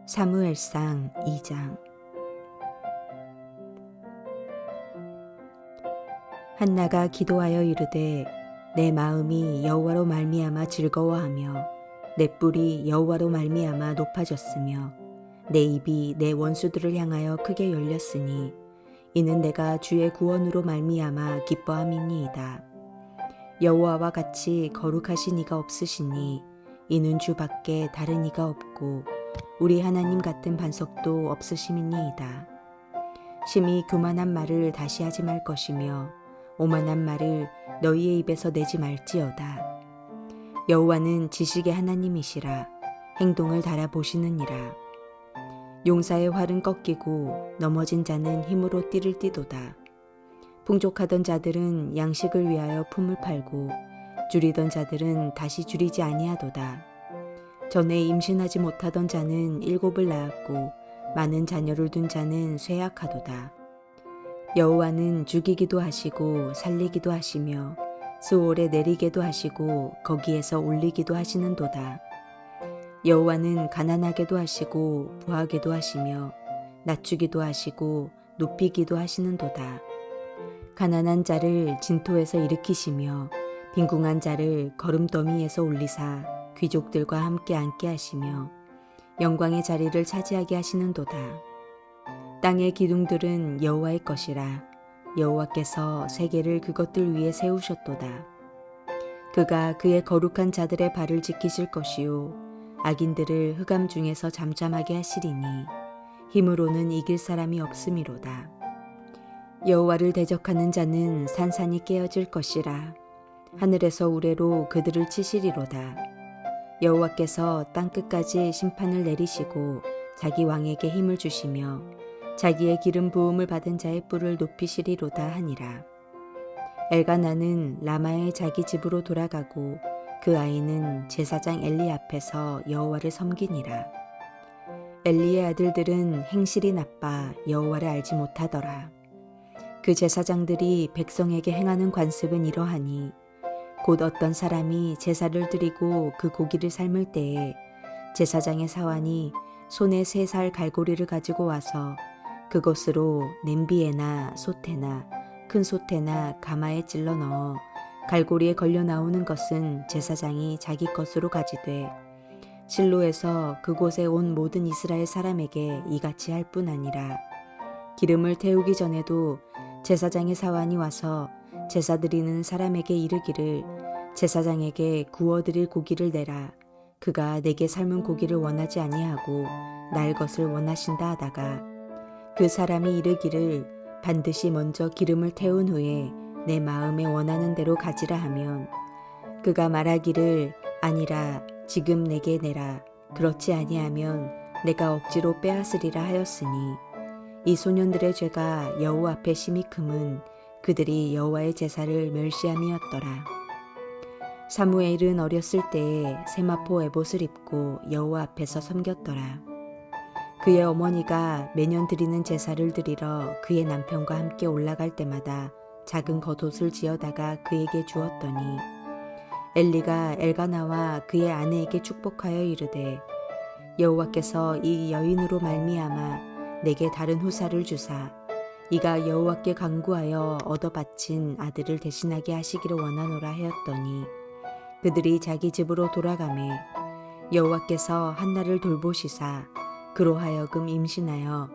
사무엘상 2장. 한나가 기도하여 이르되 내 마음이 여호와로 말미암아 즐거워하며 내 뿔이 여호와로 말미암아 높아졌으며 내 입이 내 원수들을 향하여 크게 열렸으니 이는 내가 주의 구원으로 말미암아 기뻐함이니이다. 여호와와 같이 거룩하신 이가 없으시니 이는 주밖에 다른 이가 없고 우리 하나님 같은 반석도 없으심이니이다. 심히 교만한 말을 다시 하지 말 것이며 오만한 말을 너희의 입에서 내지 말지어다. 여호와는 지식의 하나님이시라 행동을 달아보시느니라. 용사의 활은 꺾이고 넘어진 자는 힘으로 띠를 띠도다. 풍족하던 자들은 양식을 위하여 품을 팔고 줄이던 자들은 다시 줄이지 아니하도다. 전에 임신하지 못하던 자는 7을 낳았고 많은 자녀를 둔 자는 쇠약하도다. 여호와는 죽이기도 하시고 살리기도 하시며 스올에 내리게도 하시고 거기에서 올리기도 하시는도다. 여호와는 가난하게도 하시고 부하게도 하시며 낮추기도 하시고 높이기도 하시는도다. 가난한 자를 진토에서 일으키시며 빈궁한 자를 거름더미에서 올리사 귀족들과 함께 앉게 하시며 영광의 자리를 차지하게 하시는도다. 땅의 기둥들은 여호와의 것이라 여호와께서 세계를 그것들 위에 세우셨도다. 그가 그의 거룩한 자들의 발을 지키실 것이요 악인들을 흑암 중에서 잠잠하게 하시리니 힘으로는 이길 사람이 없음이로다. 여호와를 대적하는 자는 산산이 깨어질 것이라 하늘에서 우레로 그들을 치시리로다. 여호와께서 땅끝까지 심판을 내리시고 자기 왕에게 힘을 주시며 자기의 기름 부음을 받은 자의 뿔을 높이시리로다 하니라. 엘가나는 라마의 자기 집으로 돌아가고 그 아이는 제사장 엘리 앞에서 여호와를 섬기니라. 엘리의 아들들은 행실이 나빠 여호와를 알지 못하더라. 그 제사장들이 백성에게 행하는 관습은 이러하니 곧 어떤 사람이 제사를 드리고 그 고기를 삶을 때에 제사장의 사환이 손에 3살 갈고리를 가지고 와서 그것으로 냄비에나 솥에나 큰 솥에나 가마에 찔러 넣어 갈고리에 걸려 나오는 것은 제사장이 자기 것으로 가지되 실로에서 그곳에 온 모든 이스라엘 사람에게 이같이 할 뿐 아니라 기름을 태우기 전에도 제사장의 사환이 와서 제사 드리는 사람에게 이르기를 제사장에게 구워드릴 고기를 내라. 그가 내게 삶은 고기를 원하지 아니하고 날 것을 원하신다 하다가 그 사람이 이르기를 반드시 먼저 기름을 태운 후에 내 마음에 원하는 대로 가지라 하면 그가 말하기를 아니라 지금 내게 내라. 그렇지 아니하면 내가 억지로 빼앗으리라 하였으니 이 소년들의 죄가 여호와 앞에 심히 크면 그들이 여호와의 제사를 멸시함이었더라. 사무엘은 어렸을 때에 세마포 에봇을 입고 여호와 앞에서 섬겼더라. 그의 어머니가 매년 드리는 제사를 드리러 그의 남편과 함께 올라갈 때마다 작은 겉옷을 지어다가 그에게 주었더니 엘리가 엘가나와 그의 아내에게 축복하여 이르되 여호와께서 이 여인으로 말미암아 내게 다른 후사를 주사 이가 여호와께 간구하여 얻어 바친 아들을 대신하게 하시기를 원하노라 하였더니 그들이 자기 집으로 돌아가매 여호와께서 한나를 돌보시사 그로 하여금 임신하여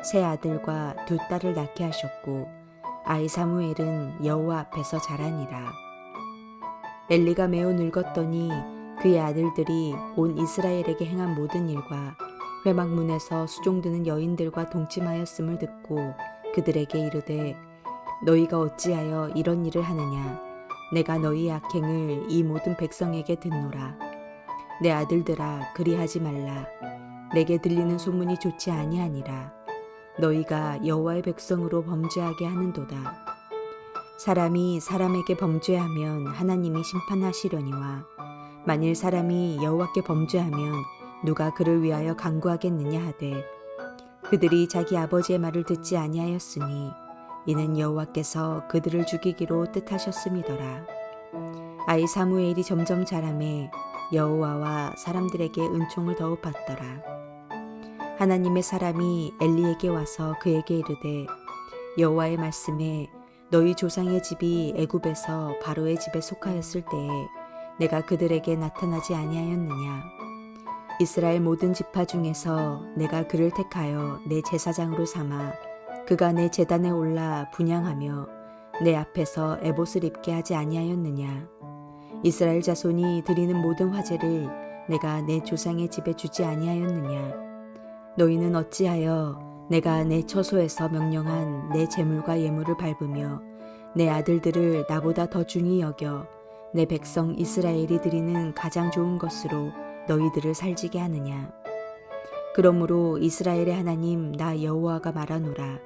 3 아들과 2 딸을 낳게 하셨고 아이 사무엘은 여호와 앞에서 자라니라. 엘리가 매우 늙었더니 그의 아들들이 온 이스라엘에게 행한 모든 일과 회막문에서 수종드는 여인들과 동침하였음을 듣고 그들에게 이르되 너희가 어찌하여 이런 일을 하느냐. 내가 너희의 악행을 이 모든 백성에게 듣노라. 내 아들들아 그리하지 말라. 내게 들리는 소문이 좋지 아니하니라. 너희가 여호와의 백성으로 범죄하게 하는도다. 사람이 사람에게 범죄하면 하나님이 심판하시려니와 만일 사람이 여호와께 범죄하면 누가 그를 위하여 간구하겠느냐 하되 그들이 자기 아버지의 말을 듣지 아니하였으니 이는 여호와께서 그들을 죽이기로 뜻하셨음이더라. 아이 사무엘이 점점 자라매 여호와와 사람들에게 은총을 더욱 받더라. 하나님의 사람이 엘리에게 와서 그에게 이르되 여호와의 말씀에 너희 조상의 집이 애굽에서 바로의 집에 속하였을 때에 내가 그들에게 나타나지 아니하였느냐. 이스라엘 모든 지파 중에서 내가 그를 택하여 내 제사장으로 삼아 그가 내 제단에 올라 분향하며 내 앞에서 에봇을 입게 하지 아니하였느냐. 이스라엘 자손이 드리는 모든 화제를 내가 내 조상의 집에 주지 아니하였느냐. 너희는 어찌하여 내가 내 처소에서 명령한 내 제물과 예물을 밟으며 내 아들들을 나보다 더 중히 여겨 내 백성 이스라엘이 드리는 가장 좋은 것으로 너희들을 살지게 하느냐. 그러므로 이스라엘의 하나님 나 여호와가 말하노라.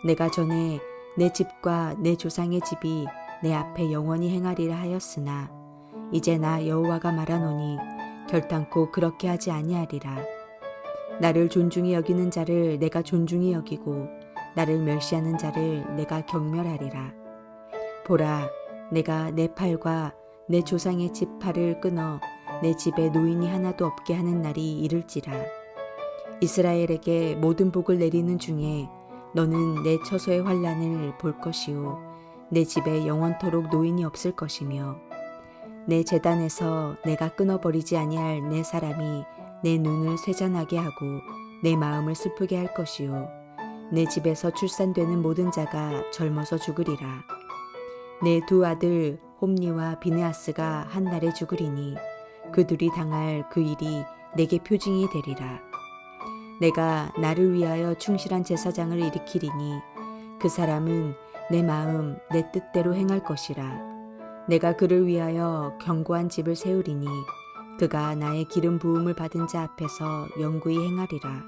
내가 전에 내 집과 내 조상의 집이 내 앞에 영원히 행하리라 하였으나 이제 나 여호와가 말하노니 결단코 그렇게 하지 아니하리라. 나를 존중히 여기는 자를 내가 존중히 여기고 나를 멸시하는 자를 내가 경멸하리라. 보라, 내가 내 팔과 내 조상의 집 팔을 끊어 내 집에 노인이 하나도 없게 하는 날이 이를지라. 이스라엘에게 모든 복을 내리는 중에 너는 내 처소의 환난을 볼 것이요 내 집에 영원토록 노인이 없을 것이며 내 제단에서 내가 끊어버리지 아니할 내 사람이 내 눈을 쇠잔하게 하고 내 마음을 슬프게 할 것이요 내 집에서 출산되는 모든 자가 젊어서 죽으리라. 내 두 아들 홈니와 비느하스가 한 날에 죽으리니 그들이 당할 그 일이 내게 표징이 되리라. 내가 나를 위하여 충실한 제사장을 일으키리니 그 사람은 내 마음 내 뜻대로 행할 것이라. 내가 그를 위하여 견고한 집을 세우리니 그가 나의 기름 부음을 받은 자 앞에서 영구히 행하리라.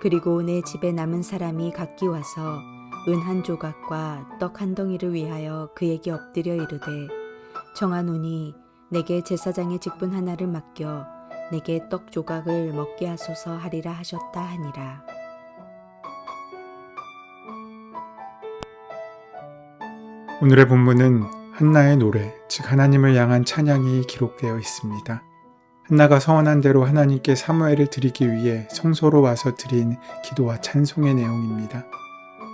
그리고 내 집에 남은 사람이 각기 와서 은 한 조각과 떡 한 덩이를 위하여 그에게 엎드려 이르되 청하노니 내게 제사장의 직분 하나를 맡겨 내게 떡 조각을 먹게 하소서 하리라 하셨다 하니라. 오늘의 본문은 한나의 노래, 즉 하나님을 향한 찬양이 기록되어 있습니다. 한나가 서원한 대로 하나님께 사무엘을 드리기 위해 성소로 와서 드린 기도와 찬송의 내용입니다.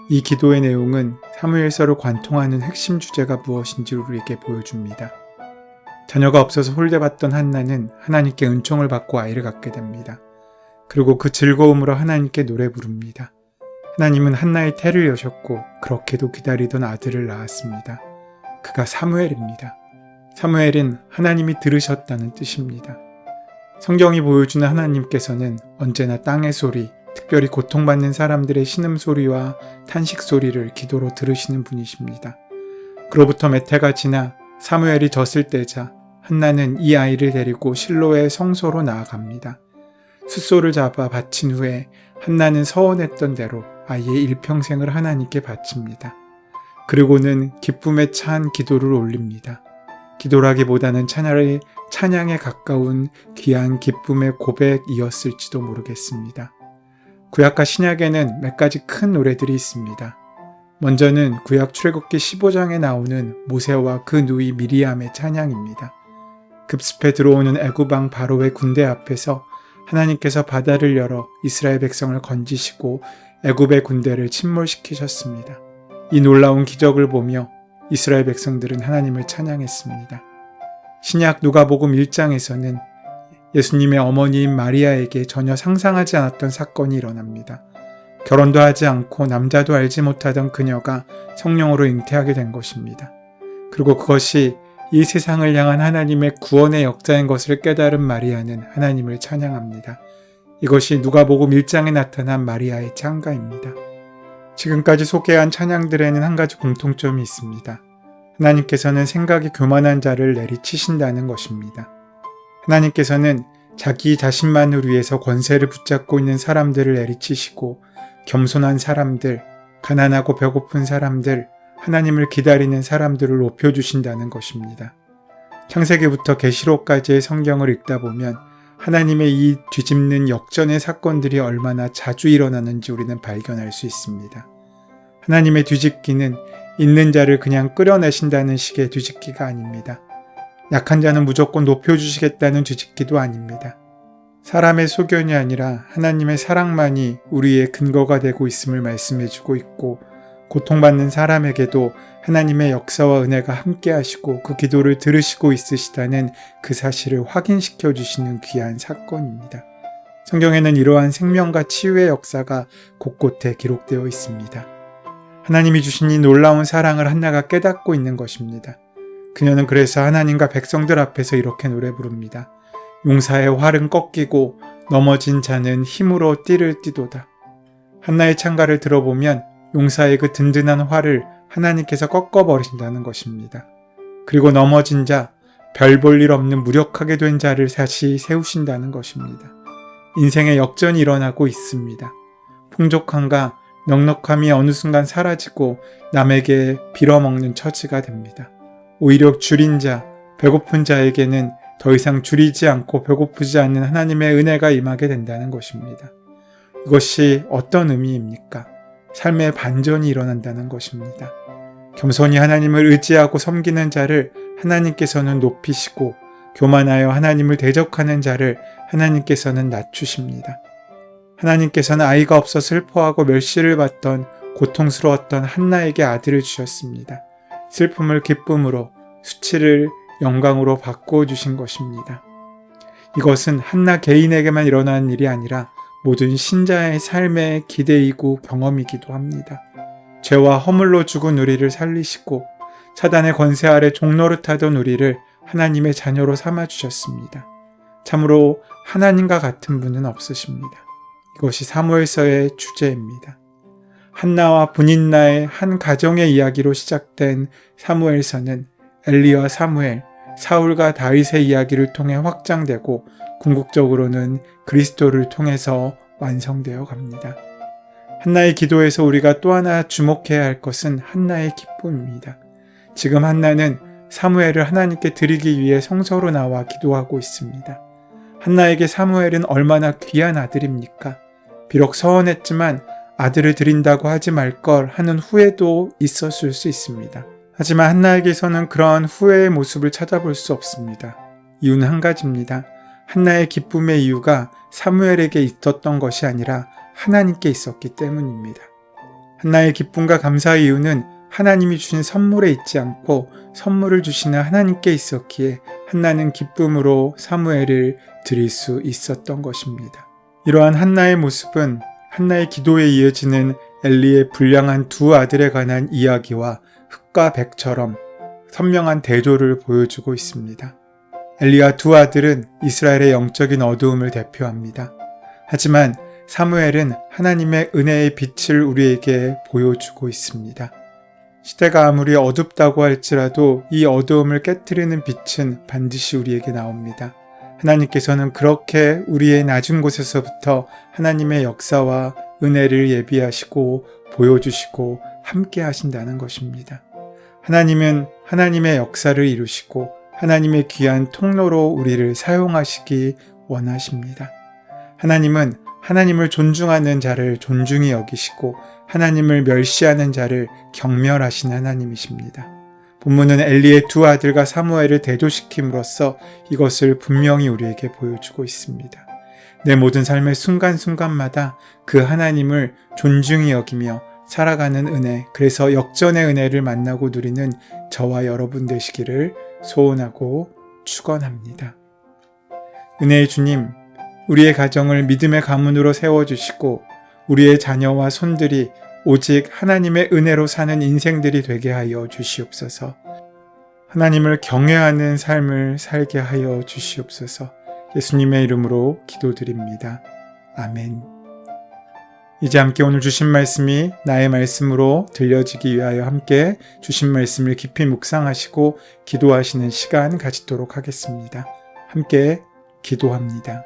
이 기도의 내용은 사무엘서를 관통하는 핵심 주제가 무엇인지 우리에게 보여줍니다. 자녀가 없어서 홀대받던 한나는 하나님께 은총을 받고 아이를 갖게 됩니다. 그리고 그 즐거움으로 하나님께 노래 부릅니다. 하나님은 한나의 태를 여셨고 그렇게도 기다리던 아들을 낳았습니다. 그가 사무엘입니다. 사무엘은 하나님이 들으셨다는 뜻입니다. 성경이 보여주는 하나님께서는 언제나 땅의 소리, 특별히 고통받는 사람들의 신음소리와 탄식소리를 기도로 들으시는 분이십니다. 그로부터 몇 해가 지나 사무엘이 졌을 때자 한나는 이 아이를 데리고 실로의 성소로 나아갑니다. 숫소를 잡아 바친 후에 한나는 서원했던 대로 아이의 일평생을 하나님께 바칩니다. 그리고는 기쁨에 찬 기도를 올립니다. 기도라기보다는 찬양에 가까운 귀한 기쁨의 고백이었을지도 모르겠습니다. 구약과 신약에는 몇 가지 큰 노래들이 있습니다. 먼저는 구약 출애굽기 15장에 나오는 모세와 그 누이 미리암의 찬양입니다. 급습해 들어오는 애굽 왕 바로의 군대 앞에서 하나님께서 바다를 열어 이스라엘 백성을 건지시고 애굽의 군대를 침몰시키셨습니다. 이 놀라운 기적을 보며 이스라엘 백성들은 하나님을 찬양했습니다. 신약 누가복음 1장에서는 예수님의 어머니인 마리아에게 전혀 상상하지 않았던 사건이 일어납니다. 결혼도 하지 않고 남자도 알지 못하던 그녀가 성령으로 잉태하게 된 것입니다. 그리고 그것이 이 세상을 향한 하나님의 구원의 역사인 것을 깨달은 마리아는 하나님을 찬양합니다. 이것이 누가복음 1장에 나타난 마리아의 찬가입니다. 지금까지 소개한 찬양들에는 한 가지 공통점이 있습니다. 하나님께서는 생각이 교만한 자를 내리치신다는 것입니다. 하나님께서는 자기 자신만을 위해서 권세를 붙잡고 있는 사람들을 내리치시고 겸손한 사람들, 가난하고 배고픈 사람들, 하나님을 기다리는 사람들을 높여주신다는 것입니다. 창세기부터 계시록까지의 성경을 읽다 보면 하나님의 이 뒤집는 역전의 사건들이 얼마나 자주 일어나는지 우리는 발견할 수 있습니다. 하나님의 뒤집기는 있는 자를 그냥 끌어내신다는 식의 뒤집기가 아닙니다. 약한 자는 무조건 높여주시겠다는 뒤집기도 아닙니다. 사람의 소견이 아니라 하나님의 사랑만이 우리의 근거가 되고 있음을 말씀해주고 있고, 고통받는 사람에게도 하나님의 역사와 은혜가 함께 하시고 그 기도를 들으시고 있으시다는 그 사실을 확인시켜 주시는 귀한 사건입니다. 성경에는 이러한 생명과 치유의 역사가 곳곳에 기록되어 있습니다. 하나님이 주신 이 놀라운 사랑을 한나가 깨닫고 있는 것입니다. 그녀는 그래서 하나님과 백성들 앞에서 이렇게 노래 부릅니다. 용사의 활은 꺾이고 넘어진 자는 힘으로 띠를 띠도다. 한나의 찬가를 들어보면 용사의 그 든든한 활을 하나님께서 꺾어버리신다는 것입니다. 그리고 넘어진 자, 별 볼 일 없는 무력하게 된 자를 다시 세우신다는 것입니다. 인생의 역전이 일어나고 있습니다. 풍족함과 넉넉함이 어느 순간 사라지고 남에게 빌어먹는 처지가 됩니다. 오히려 줄인 자, 배고픈 자에게는 더 이상 줄이지 않고 배고프지 않는 하나님의 은혜가 임하게 된다는 것입니다. 이것이 어떤 의미입니까? 삶의 반전이 일어난다는 것입니다. 겸손히 하나님을 의지하고 섬기는 자를 하나님께서는 높이시고, 교만하여 하나님을 대적하는 자를 하나님께서는 낮추십니다. 하나님께서는 아이가 없어 슬퍼하고 멸시를 받던 고통스러웠던 한나에게 아들을 주셨습니다. 슬픔을 기쁨으로, 수치를 영광으로 바꿔주신 것입니다. 이것은 한나 개인에게만 일어나는 일이 아니라 모든 신자의 삶의 기대이고 경험이기도 합니다. 죄와 허물로 죽은 우리를 살리시고 사단의 권세 아래 종노릇하던 우리를 하나님의 자녀로 삼아주셨습니다. 참으로 하나님과 같은 분은 없으십니다. 이것이 사무엘서의 주제입니다. 한나와 분인나의 한 가정의 이야기로 시작된 사무엘서는 엘리와 사무엘, 사울과 다윗의 이야기를 통해 확장되고 궁극적으로는 그리스도를 통해서 완성되어 갑니다. 한나의 기도에서 우리가 또 하나 주목해야 할 것은 한나의 기쁨입니다. 지금 한나는 사무엘을 하나님께 드리기 위해 성소로 나와 기도하고 있습니다. 한나에게 사무엘은 얼마나 귀한 아들입니까? 비록 서원했지만 아들을 드린다고 하지 말 걸 하는 후회도 있었을 수 있습니다. 하지만 한나에게서는 그러한 후회의 모습을 찾아볼 수 없습니다. 이유는 한 가지입니다. 한나의 기쁨의 이유가 사무엘에게 있었던 것이 아니라 하나님께 있었기 때문입니다. 한나의 기쁨과 감사의 이유는 하나님이 주신 선물에 있지 않고 선물을 주시는 하나님께 있었기에 한나는 기쁨으로 사무엘을 드릴 수 있었던 것입니다. 이러한 한나의 모습은 한나의 기도에 이어지는 엘리의 불량한 두 아들에 관한 이야기와 흙과 백처럼 선명한 대조를 보여주고 있습니다. 엘리와 두 아들은 이스라엘의 영적인 어두움을 대표합니다. 하지만 사무엘은 하나님의 은혜의 빛을 우리에게 보여주고 있습니다. 시대가 아무리 어둡다고 할지라도 이 어두움을 깨트리는 빛은 반드시 우리에게 나옵니다. 하나님께서는 그렇게 우리의 낮은 곳에서부터 하나님의 역사와 은혜를 예비하시고 보여주시고 함께 하신다는 것입니다. 하나님은 하나님의 역사를 이루시고 하나님의 귀한 통로로 우리를 사용하시기 원하십니다. 하나님은 하나님을 존중하는 자를 존중히 여기시고 하나님을 멸시하는 자를 경멸하신 하나님이십니다. 본문은 엘리의 두 아들과 사무엘을 대조시킴으로써 이것을 분명히 우리에게 보여주고 있습니다. 내 모든 삶의 순간순간마다 그 하나님을 존중히 여기며 살아가는 은혜, 그래서 역전의 은혜를 만나고 누리는 저와 여러분 되시기를 소원하고 축원합니다. 은혜의 주님, 우리의 가정을 믿음의 가문으로 세워주시고 우리의 자녀와 손들이 오직 하나님의 은혜로 사는 인생들이 되게 하여 주시옵소서. 하나님을 경외하는 삶을 살게 하여 주시옵소서. 예수님의 이름으로 기도드립니다. 아멘. 이제 함께 오늘 주신 말씀이 나의 말씀으로 들려지기 위하여 함께 주신 말씀을 깊이 묵상하시고 기도하시는 시간 가지도록 하겠습니다. 함께 기도합니다.